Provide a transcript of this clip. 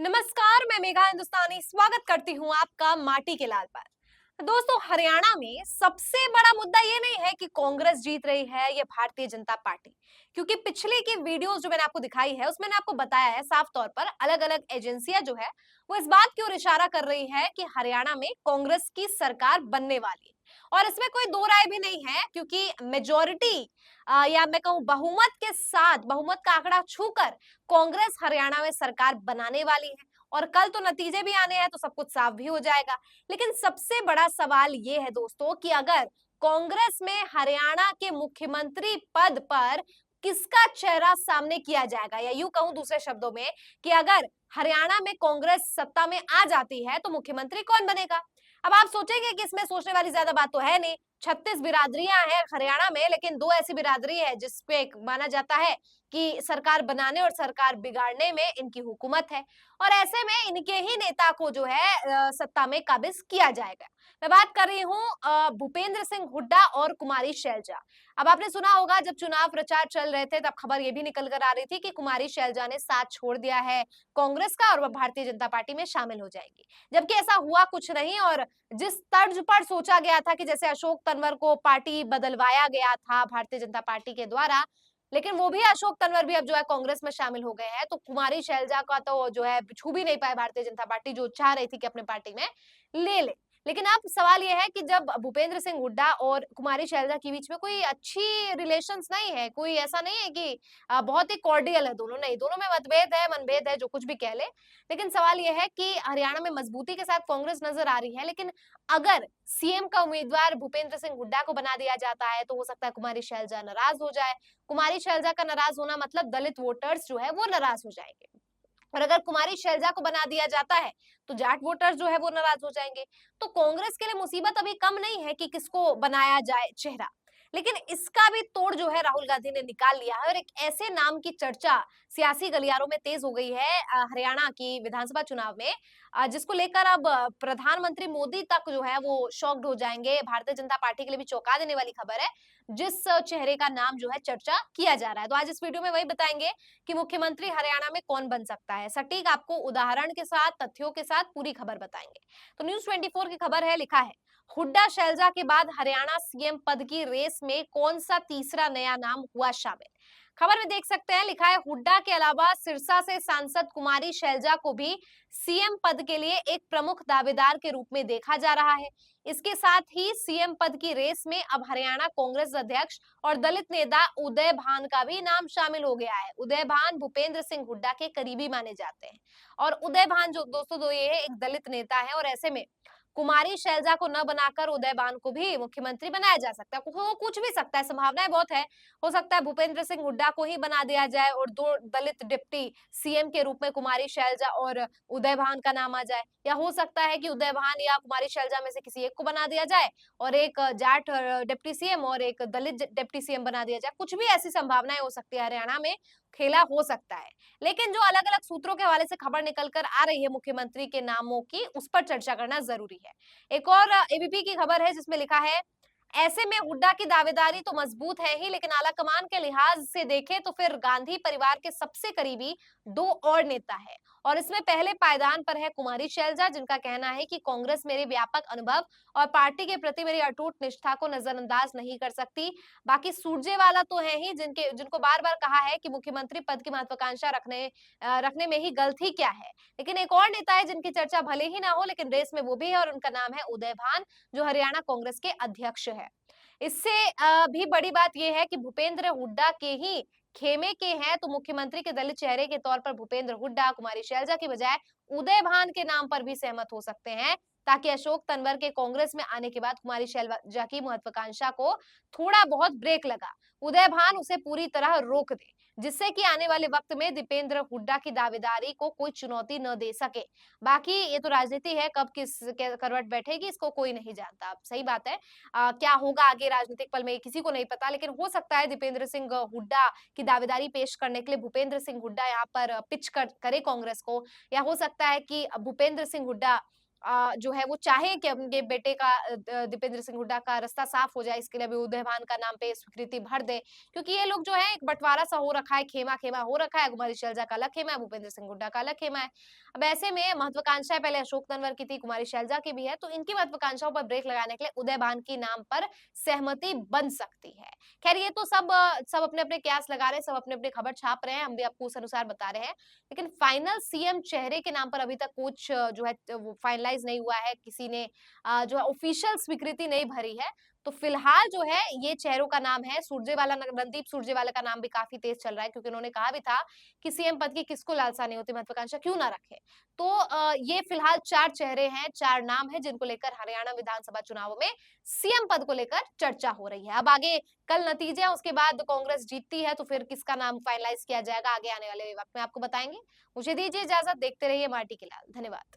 नमस्कार, मैं मेघा हिंदुस्तानी स्वागत करती हूँ आपका माटी के लाल पर। दोस्तों, हरियाणा में सबसे बड़ा मुद्दा ये नहीं है कि कांग्रेस जीत रही है या भारतीय जनता पार्टी, क्योंकि पिछले की वीडियोस जो मैंने आपको दिखाई है उसमें मैंने आपको बताया है साफ तौर पर अलग-अलग एजेंसियां जो है वो इस बात की ओर इशारा कर रही है कि हरियाणा में कांग्रेस की सरकार बनने वाली है। और इसमें कोई दो राय भी नहीं है, क्योंकि मेजोरिटी या मैं कहूँ बहुमत के साथ बहुमत का आंकड़ा छूकर कांग्रेस हरियाणा में सरकार बनाने वाली है। और कल तो नतीजे भी आने हैं तो सब कुछ साफ भी हो जाएगा। लेकिन सबसे बड़ा सवाल ये है दोस्तों कि अगर कांग्रेस में हरियाणा के मुख्यमंत्री पद पर किसका चेहरा सामने किया जाएगा, या यूं कहूं दूसरे शब्दों में कि अगर हरियाणा में कांग्रेस सत्ता में आ जाती है तो मुख्यमंत्री कौन बनेगा। अब आप सोचेंगे कि इसमें सोचने वाली ज्यादा बात तो है नहीं। 36 बिरादरियां हैं हरियाणा में, लेकिन दो ऐसी बिरादरी है जिसपे माना जाता है कि सरकार बनाने और सरकार बिगाड़ने में इनकी हुकूमत है। और ऐसे में इनके ही नेता को जो है सत्ता में काबिज किया जाएगा। मैं बात कर रही हूँ भूपेंद्र सिंह हुड्डा और कुमारी शैलजा। अब आपने सुना होगा जब चुनाव प्रचार चल रहे थे तब खबर ये भी निकल कर आ रही थी कि कुमारी शैलजा ने साथ छोड़ दिया है कांग्रेस का और वह भारतीय जनता पार्टी में शामिल हो जाएंगी। जबकि ऐसा हुआ कुछ नहीं। और जिस तर्ज पर सोचा गया था कि जैसे अशोक तंवर को पार्टी बदलवाया गया था भारतीय जनता पार्टी के द्वारा, लेकिन वो भी अशोक तंवर भी अब जो है कांग्रेस में शामिल हो गए हैं, तो कुमारी शैलजा का तो जो है छू भी नहीं पाए भारतीय जनता पार्टी, जो चाह रही थी कि अपने पार्टी में ले ले। लेकिन अब सवाल ये है कि जब भूपेंद्र सिंह हुड्डा और कुमारी शैलजा के बीच में कोई अच्छी रिलेशंस नहीं है, कोई ऐसा नहीं है कि बहुत ही कॉर्डियल है दोनों, नहीं, दोनों में मतभेद है, मनभेद है, जो कुछ भी कह ले। लेकिन सवाल ये है कि हरियाणा में मजबूती के साथ कांग्रेस नजर आ रही है, लेकिन अगर सीएम का उम्मीदवार भूपेंद्र सिंह हुड्डा को बना दिया जाता है तो हो सकता है कुमारी शैलजा नाराज हो जाए। कुमारी शैलजा का नाराज होना मतलब दलित वोटर्स जो है वो नाराज हो जाएंगे। और अगर कुमारी शैलजा को बना दिया जाता है तो जाट वोटर्स जो है वो नाराज हो जाएंगे। तो कांग्रेस के लिए मुसीबत अभी कम नहीं है कि किसको बनाया जाए चेहरा, लेकिन इसका भी तोड़ जो है राहुल गांधी ने निकाल लिया है। और एक ऐसे नाम की चर्चा सियासी गलियारों में तेज हो गई है हरियाणा की विधानसभा चुनाव में, जिसको लेकर अब प्रधानमंत्री मोदी तक जो है वो शॉक्ड हो जाएंगे। भारतीय जनता पार्टी के लिए भी चौंका देने वाली खबर है, जिस चेहरे का नाम जो है चर्चा किया जा रहा है। तो आज इस वीडियो में वही बताएंगे कि मुख्यमंत्री हरियाणा में कौन बन सकता है। सटीक आपको उदाहरण के साथ, तथ्यों के साथ पूरी खबर बताएंगे। तो न्यूज़ 24 की खबर है, लिखा है हुड्डा शैलजा के बाद हरियाणा सीएम पद की रेस में कौन सा तीसरा नया नाम हुआ शामिल। खबर में देख सकते हैं, लिखा है हुड्डा के अलावा सिरसा से सांसद कुमारी शैलजा को भी सीएम पद के लिए एक प्रमुख दावेदार के रूप में देखा जा रहा है। इसके साथ ही सीएम पद की रेस में अब हरियाणा कांग्रेस अध्यक्ष और दलित नेता उदय भान का भी नाम शामिल हो गया है। उदय भान भूपेंद्र सिंह हुड्डा के करीबी माने जाते हैं। और उदय भान जो दोस्तों दो ये है, एक दलित नेता है, और ऐसे में कुमारी शैलजा को न बनाकर उदय भान को भी मुख्यमंत्री बनाया जा सकता है। हो कुछ भी सकता है, संभावनाएं बहुत है। हो सकता है भूपेंद्र सिंह हुड्डा को ही बना दिया जाए और दो दलित डिप्टी सीएम के रूप में कुमारी शैलजा और उदय भान का नाम आ जाए, या हो सकता है कि उदय भान या कुमारी शैलजा में से किसी एक को बना दिया जाए और एक जाट डिप्टी सीएम और एक दलित डिप्टी सीएम बना दिया जाए। कुछ भी ऐसी संभावनाएं हो सकती है, हरियाणा में खेला हो सकता है। लेकिन जो अलग-अलग सूत्रों के हवाले से खबर निकल कर आ रही है मुख्यमंत्री के नामों की, उस पर चर्चा करना जरूरी है। एक और एबीपी की खबर है जिसमें लिखा है ऐसे में हुड्डा की दावेदारी तो मजबूत है ही, लेकिन आलाकमान के लिहाज से देखें तो फिर गांधी परिवार के सबसे करीबी दो और नेता है। और इसमें पहले पायदान पर है कुमारी शैलजा, जिनका कहना है कि कांग्रेस मेरे व्यापक अनुभव और पार्टी के प्रति मेरी अटूट निष्ठा को नजरअंदाज नहीं कर सकती। बाकी सुरजेवाला तो है ही, जिनको बार बार कहा है कि मुख्यमंत्री पद की महत्वाकांक्षा रखने में ही गलती क्या है। लेकिन एक और नेता है जिनकी चर्चा भले ही ना हो लेकिन रेस में वो भी है, और उनका नाम है उदय भान, जो हरियाणा कांग्रेस के अध्यक्ष है। इससे भी बड़ी बात यह है कि भूपेंद्र हुड्डा के ही खेमे के हैं, तो मुख्यमंत्री के दलित चेहरे के तौर पर भूपेंद्र हुड्डा कुमारी शैलजा की बजाय उदय भान के नाम पर भी सहमत हो सकते हैं, ताकि अशोक तंवर के कांग्रेस में आने के बाद कुमारी शैलजा की महत्वाकांक्षा को थोड़ा बहुत ब्रेक लगा, उदय भान उसे पूरी तरह रोक दे, जिससे कि आने वाले वक्त में दीपेंद्र हुड्डा की दावेदारी को कोई चुनौती न दे सके। बाकी ये तो राजनीति है, कब किस करवट बैठेगी इसको कोई नहीं जानता। अब सही बात है, क्या होगा आगे राजनीतिक पल में किसी को नहीं पता, लेकिन हो सकता है दीपेंद्र सिंह हुड्डा की दावेदारी पेश करने के लिए भूपेंद्र सिंह हुड्डा यहाँ पर पिच करे कांग्रेस को, या हो सकता है कि भूपेंद्र सिंह हुड्डा जो है वो चाहे कि उनके बेटे का दीपेंद्र सिंह हुड्डा का रास्ता साफ हो जाए, इसके लिए अभी उदयभान का नाम पे स्वीकृति भर दे, क्योंकि ये लोग जो है एक बंटवारा सा हो रखा है, खेमा-खेमा हो रखा है, कुमारी शैलजा का अलग खेमा है, भूपेंद्र सिंह हुड्डा का अलग खेमा है। अब ऐसे में महत्वाकांक्षाएँ पहले अशोक तंवर की थी, कुमारी शैलजा की भी है, तो इनकी महत्वाकांक्षाओं पर ब्रेक लगाने के लिए उदयभान के नाम पर सहमति बन सकती है। खैर ये तो सब अपने-अपने कयास लगा रहे हैं, सब अपने-अपने खबर छाप रहे हैं, हम भी आपको उस अनुसार बता रहे हैं। लेकिन फाइनल सीएम चेहरे के नाम पर अभी तक कुछ जो है वो फाइनलाइज़ नहीं हुआ है, किसी ने जो है ऑफिशियल स्वीकृति नहीं भरी है। तो फिलहाल जो है ये चेहरों का नाम है, सुरजेवाला न रणदीप सुरजेवाला का नाम भी काफ़ी तेज़ चल रहा है, क्योंकि उन्होंने कहा भी था कि सीएम पद की किसको लालसा नहीं होती, महत्वाकांक्षा क्यों ना रखें। तो ये फिलहाल 4 चेहरे हैं, 4 नाम हैं जिनको लेकर हरियाणा विधानसभा चुनावों में सीएम पद को लेकर चर्चा हो रही है। अब आगे कल नतीजे हैं, उसके बाद कांग्रेस जीतती है तो फिर किसका नाम फाइनलाइज़ किया जाएगा, आगे आने वाले वक़्त में आपको बताएँगे। मुझे दीजिए इजाज़त, देखते रहिए माटी के लाल। धन्यवाद।